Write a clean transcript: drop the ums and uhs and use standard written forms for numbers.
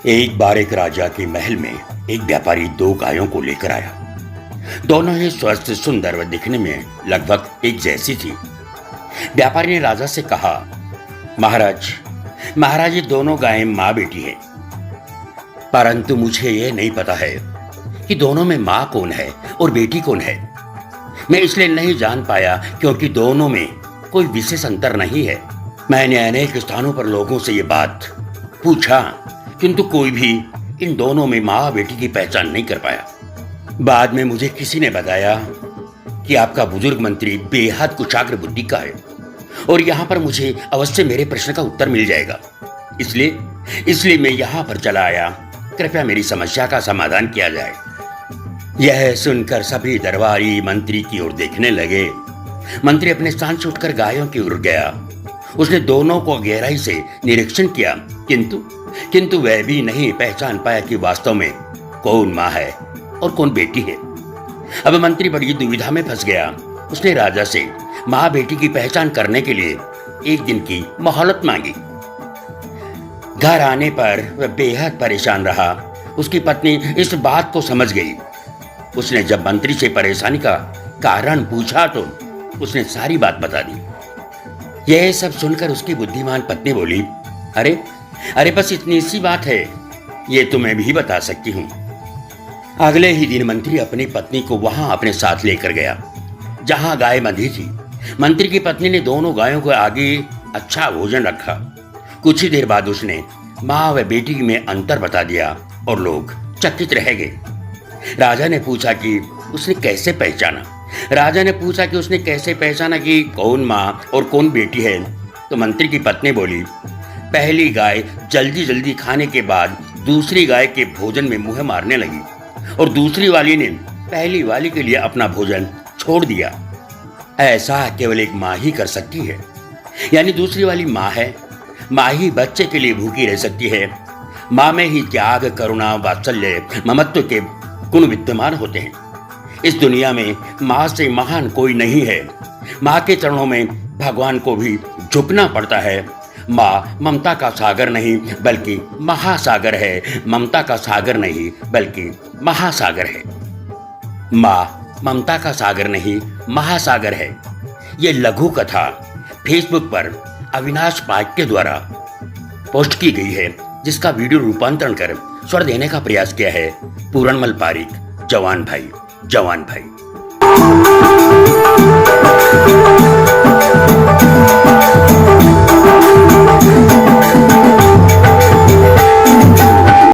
एक बार एक राजा के महल में एक व्यापारी दो गायों को लेकर आया। दोनों ही स्वस्थ, सुंदर व दिखने में लगभग एक जैसी थी। व्यापारी ने राजा से कहा, महाराज ये दोनों गायें माँ बेटी है, परंतु मुझे ये नहीं पता है कि दोनों में माँ कौन है और बेटी कौन है। मैं इसलिए नहीं जान पाया क्योंकि दोनों में कोई विशेष अंतर नहीं है। मैंने अनेक स्थानों पर लोगों से ये बात पूछा, किंतु कोई भी इन दोनों में माँ बेटी की पहचान नहीं कर पाया। बाद में मुझे किसी ने बताया कि आपका बुजुर्ग मंत्री बेहद कुचाग्र बुद्धि का है और यहाँ पर मुझे अवश्य मेरे प्रश्न का उत्तर मिल जाएगा। इसलिए मैं यहाँ पर चला आया। कृपया मेरी समस्या का समाधान किया जाए। यह सुनकर सभी दरबारी मंत्री की ओर देखने लगे। मंत्री अपने स्थान से उठकर गायों की ओर गया। उसने दोनों को गहराई से निरीक्षण किया, किंतु वह भी नहीं पहचान पाया कि वास्तव में कौन माँ है और कौन बेटी है। अब मंत्री बड़ी दुविधा में फंस गया। उसने राजा से माँ बेटी की पहचान करने के लिए एक दिन की मोहलत मांगी। घर आने पर वह बेहद परेशान रहा। उसकी पत्नी इस बात को समझ गई। उसने जब मंत्री से परेशानी का कारण पूछा तो उसने सारी बात बता दी। यह सब सुनकर उसकी बुद्धिमान पत्नी बोली, अरे बस इतनी सी बात है, ये तो मैं भी बता सकती हूँ। अगले ही दिन मंत्री अपनी पत्नी को वहां अपने साथ लेकर गया जहां गाय बंधी थी। मंत्री की पत्नी ने दोनों गायों को आगे अच्छा भोजन रखा। कुछ ही देर बाद उसने माँ व बेटी में अंतर बता दिया और लोग चकित रह गए। राजा ने पूछा कि उसने कैसे पहचाना कि कौन माँ और कौन बेटी है। तो मंत्री की पत्नी बोली, पहली गाय जल्दी खाने के बाद दूसरी गाय के भोजन में मुंह मारने लगी और दूसरी वाली ने पहली वाली के लिए अपना भोजन छोड़ दिया। ऐसा केवल एक माँ ही कर सकती है, यानी दूसरी वाली माँ है। माँ ही बच्चे के लिए भूखी रह सकती है। माँ में ही त्याग, करुणा, वात्सल्य, ममत्व के गुण विद्यमान होते हैं। इस दुनिया में माँ से महान कोई नहीं है। माँ के चरणों में भगवान को भी झुकना पड़ता है। माँ ममता का सागर नहीं बल्कि महासागर है। ममता का सागर नहीं बल्कि महासागर है। माँ ममता का सागर नहीं महासागर है। ये लघु कथा फेसबुक पर अविनाश पाठ के द्वारा पोस्ट की गई है, जिसका वीडियो रूपांतरण कर स्वर देने का प्रयास किया है पूरणमल पारिक, जवान भाई।